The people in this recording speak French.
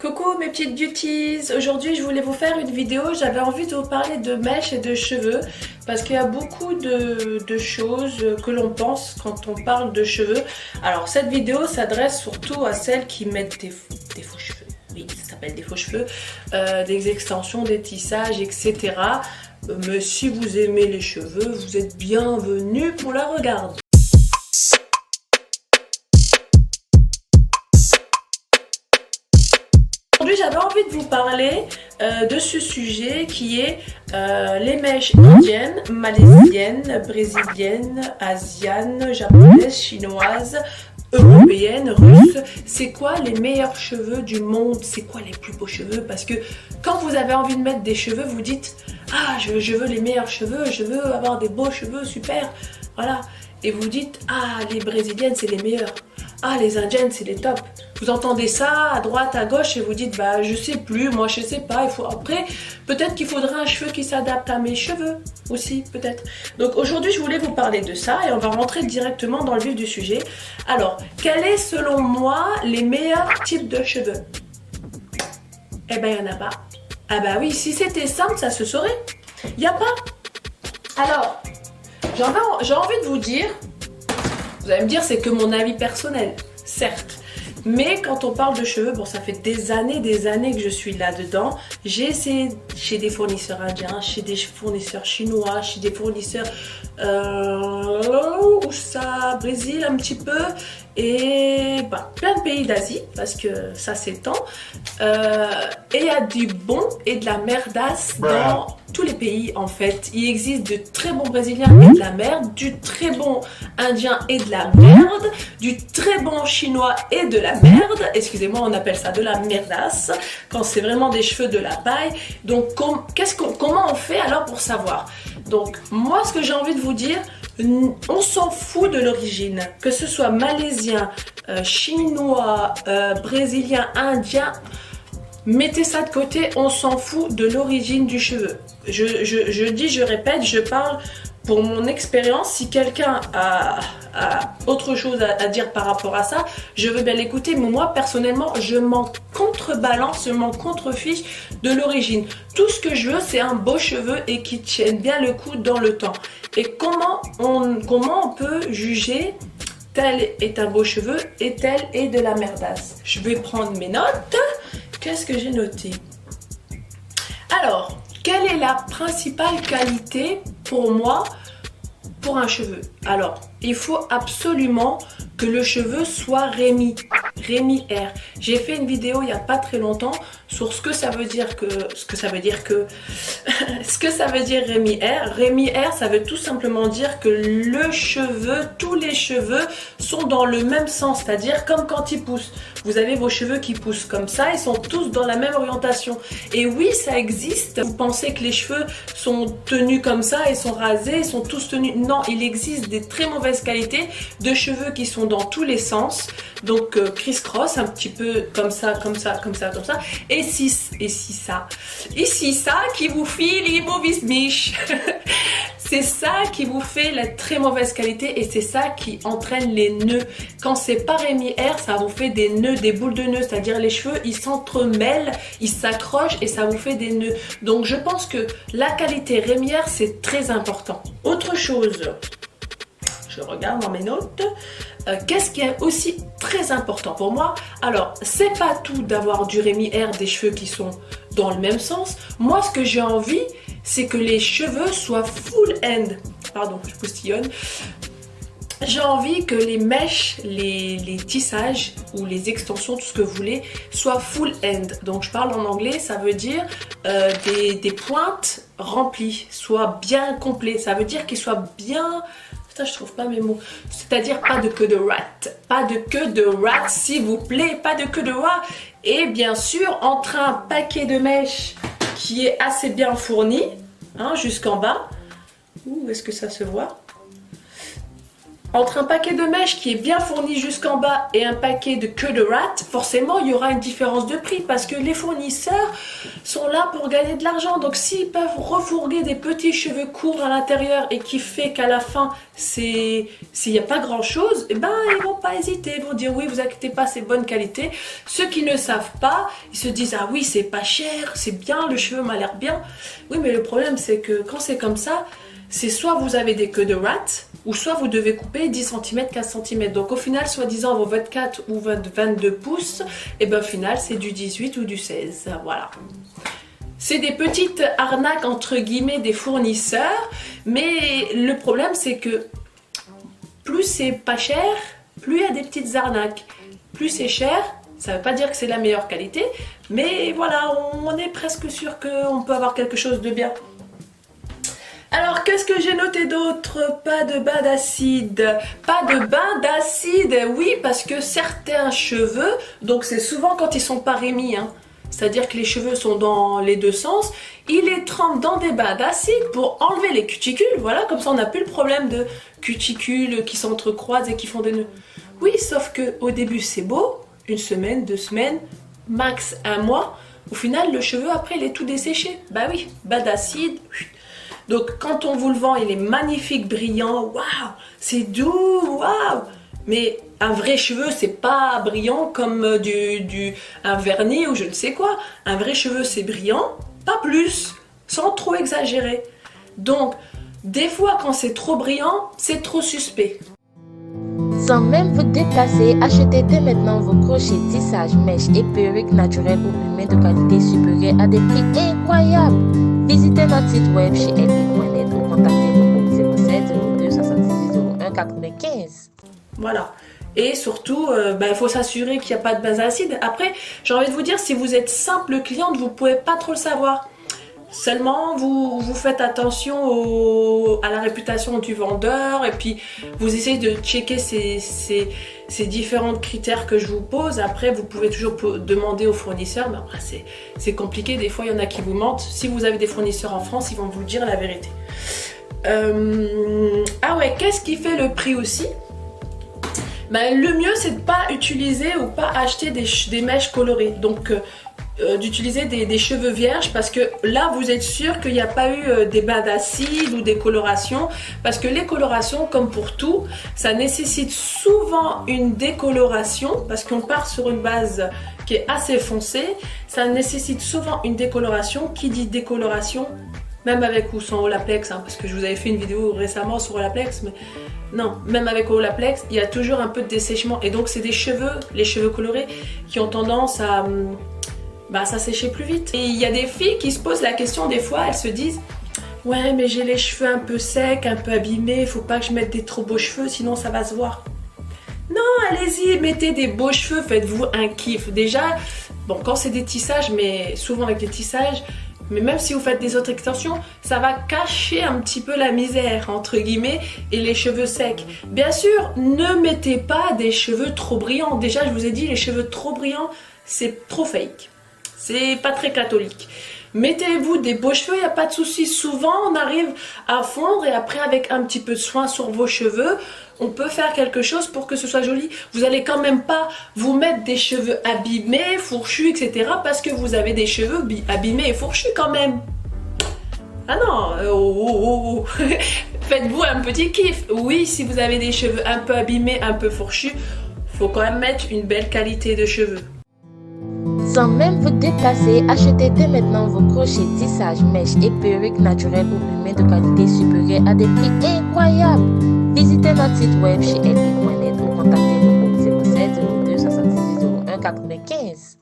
Coucou mes petites beauties, aujourd'hui je voulais vous faire une vidéo, j'avais envie de vous parler de mèches et de cheveux parce qu'il y a beaucoup de choses que l'on pense quand on parle de cheveux. Alors cette vidéo s'adresse surtout à celles qui mettent des faux cheveux, oui ça s'appelle des faux cheveux, des extensions, des tissages, etc. Mais si vous aimez les cheveux, vous êtes bienvenus pour la regarder. Aujourd'hui j'avais envie de vous parler de ce sujet qui est les mèches indiennes, malaisiennes, brésiliennes, asianes, japonaises, chinoises, européennes, russes. C'est quoi les meilleurs cheveux du monde? C'est quoi les plus beaux cheveux? Parce que quand vous avez envie de mettre des cheveux, vous dites ah je veux les meilleurs cheveux, je veux avoir des beaux cheveux, super, voilà. Et vous dites ah les brésiliennes c'est les meilleurs. Ah les indiennes c'est les tops. Vous entendez ça à droite, à gauche et vous dites bah je sais plus, moi je sais pas, il faut après peut-être qu'il faudra un cheveu qui s'adapte à mes cheveux aussi peut-être. Donc aujourd'hui je voulais vous parler de ça et on va rentrer directement dans le vif du sujet. Alors quel est selon moi les meilleurs types de cheveux? Eh ben il n'y en a pas. Ah bah oui, si c'était simple ça se saurait. Il n'y a pas. Alors j'ai envie de vous dire, vous allez me dire c'est que mon avis personnel, certes. Mais quand on parle de cheveux, bon ça fait des années que je suis là-dedans. J'ai essayé chez des fournisseurs indiens, chez des fournisseurs chinois, chez des fournisseurs où ça, Brésil un petit peu. Et bah, plein de pays d'Asie, parce que ça c'est le temps. Et il y a du bon et de la merdasse dans tous les pays en fait. Il existe de très bons brésiliens et de la merde, du très bon indien et de la merde, du très bon chinois et de la merde. Excusez-moi, on appelle ça de la merdasse, quand c'est vraiment des cheveux de la paille. Donc comment on fait alors pour savoir? Donc moi ce que j'ai envie de vous dire, on s'en fout de l'origine, que ce soit malaisien, chinois, brésilien, indien, mettez ça de côté, on s'en fout de l'origine du cheveu. Je répète, je parle pour mon expérience. Si quelqu'un a autre chose à dire par rapport à ça, je veux bien l'écouter, mais moi personnellement je m'en contrebalance, je m'en contrefiche de l'origine. Tout ce que je veux c'est un beau cheveu et qui tienne bien le coup dans le temps. Et comment on peut juger tel est un beau cheveu et tel est de la merdasse? Je vais prendre mes notes. Qu'est-ce que j'ai noté? Alors, quelle est la principale qualité pour moi pour un cheveu? Alors, il faut absolument que le cheveu soit Rémi Air. J'ai fait une vidéo il n'y a pas très longtemps sur ce que ça veut dire Rémi Air. Rémi Air, ça veut tout simplement dire que le cheveu, tous les cheveux sont dans le même sens, c'est-à-dire comme quand ils poussent. Vous avez vos cheveux qui poussent comme ça, ils sont tous dans la même orientation. Et oui, ça existe. Vous pensez que les cheveux sont tenus comme ça, ils sont rasés, ils sont tous tenus. Non, il existe des très mauvaises qualités de cheveux qui sont dans tous les sens. Donc criss-cross, un petit peu comme ça, comme ça, comme ça, comme ça. Et si ça qui vous file les mauvaises miches. C'est ça qui vous fait la très mauvaise qualité et c'est ça qui entraîne les nœuds. Quand c'est pas Rémi Air, ça vous fait des nœuds, des boules de nœuds, c'est-à-dire les cheveux ils s'entremêlent, ils s'accrochent et ça vous fait des nœuds. Donc je pense que la qualité Rémi Air c'est très important. Autre chose, je regarde dans mes notes. Qu'est-ce qui est aussi très important pour moi? Alors, c'est pas tout d'avoir du Rémi Air, des cheveux qui sont dans le même sens. Moi, ce que j'ai envie, c'est que les cheveux soient full end. Pardon, je postillonne. J'ai envie que les mèches, les tissages ou les extensions, tout ce que vous voulez, soient full end. Donc je parle en anglais, ça veut dire des pointes remplies, soit bien complets. Ça veut dire qu'ils soient bien... Putain, je trouve pas mes mots. C'est-à-dire pas de queue de rat. Pas de queue de rat, s'il vous plaît. Pas de queue de rat. Et bien sûr, entre un paquet de mèches qui est assez bien fourni, hein, jusqu'en bas. Ouh, est-ce que ça se voit? Entre un paquet de mèches qui est bien fourni jusqu'en bas et un paquet de queue de rat, forcément il y aura une différence de prix parce que les fournisseurs sont là pour gagner de l'argent. Donc s'ils peuvent refourguer des petits cheveux courts à l'intérieur et qui fait qu'à la fin s'il n'y a pas grand chose, eh ben ils vont pas hésiter, ils vont dire oui, vous inquiétez pas, c'est bonne qualité. Ceux qui ne savent pas, ils se disent ah oui, c'est pas cher, c'est bien, le cheveu m'a l'air bien. Oui, mais le problème c'est que quand c'est comme ça, c'est soit vous avez des queues de rat, ou soit vous devez couper 10 cm, 15 cm. Donc au final, soi-disant vos 24 ou 22 pouces, et ben au final c'est du 18 ou du 16. Voilà. C'est des petites arnaques entre guillemets des fournisseurs, mais le problème c'est que plus c'est pas cher, plus il y a des petites arnaques. Plus c'est cher, ça ne veut pas dire que c'est la meilleure qualité, mais voilà, on est presque sûr qu'on peut avoir quelque chose de bien. Alors, qu'est-ce que j'ai noté d'autre? Pas de bain d'acide. Pas de bain d'acide, oui, parce que certains cheveux, donc c'est souvent quand ils sont pas rémis, hein, c'est-à-dire que les cheveux sont dans les deux sens, ils les trempent dans des bains d'acide pour enlever les cuticules, voilà, comme ça on n'a plus le problème de cuticules qui s'entrecroisent et qui font des nœuds. Oui, sauf que au début c'est beau, une semaine, 2 semaines, max 1 mois, au final le cheveu après il est tout desséché. Bah oui, bain d'acide. Donc quand on vous le vend, il est magnifique, brillant, waouh, c'est doux, waouh. Mais un vrai cheveu, c'est pas brillant comme un vernis ou je ne sais quoi. Un vrai cheveu, c'est brillant, pas plus, sans trop exagérer. Donc, des fois, quand c'est trop brillant, c'est trop suspect. Sans même vous déplacer, achetez dès maintenant vos crochets, tissages, mèches et perruques naturelles ou humées de qualité supérieure à des prix incroyables. Visitez notre site web chez elmi.net ou contactez-nous au 07 02 78 01 95. Voilà. Et surtout, il faut s'assurer qu'il n'y a pas de base acide. Après, j'ai envie de vous dire, si vous êtes simple cliente, vous ne pouvez pas trop le savoir. Seulement, vous faites attention à la réputation du vendeur et puis vous essayez de checker ces différents critères que je vous pose. Après, vous pouvez toujours demander aux fournisseurs, mais après, c'est compliqué. Des fois, il y en a qui vous mentent. Si vous avez des fournisseurs en France, ils vont vous dire la vérité. Ah ouais, qu'est-ce qui fait le prix aussi? Le mieux, c'est de ne pas utiliser ou pas acheter des mèches colorées. Donc, d'utiliser des cheveux vierges parce que là vous êtes sûr qu'il n'y a pas eu des bains d'acide ou des colorations, parce que les colorations, comme pour tout, ça nécessite souvent une décoloration parce qu'on part sur une base qui est assez foncée. Ça nécessite souvent une décoloration. Qui dit décoloration, même avec ou sans Olaplex, hein, parce que je vous avais fait une vidéo récemment sur Olaplex, mais non, même avec Olaplex, il y a toujours un peu de dessèchement et donc c'est des cheveux, les cheveux colorés, qui ont tendance à s'assécher plus vite. Et il y a des filles qui se posent la question des fois, elles se disent ouais, mais j'ai les cheveux un peu secs, un peu abîmés, il faut pas que je mette des trop beaux cheveux sinon ça va se voir. Non, allez-y, mettez des beaux cheveux, faites-vous un kiff. Déjà, bon, quand c'est des tissages, mais souvent avec des tissages, mais même si vous faites des autres extensions, ça va cacher un petit peu la misère, entre guillemets, et les cheveux secs. Bien sûr, ne mettez pas des cheveux trop brillants. Déjà, je vous ai dit, les cheveux trop brillants, c'est trop fake. C'est pas très catholique. Mettez-vous des beaux cheveux, il n'y a pas de souci. Souvent, on arrive à fondre et après, avec un petit peu de soin sur vos cheveux, on peut faire quelque chose pour que ce soit joli. Vous n'allez quand même pas vous mettre des cheveux abîmés, fourchus, etc. parce que vous avez des cheveux abîmés et fourchus quand même. Ah non, faites-vous un petit kiff. Oui, si vous avez des cheveux un peu abîmés, un peu fourchus, faut quand même mettre une belle qualité de cheveux. Sans même vous déplacer, achetez dès maintenant vos crochets, tissages, mèches et perruques naturelles ou humées de qualité supérieure à des prix incroyables. Visitez notre site web chez elmi.net ou contactez-nous au 07 02 78 01 95.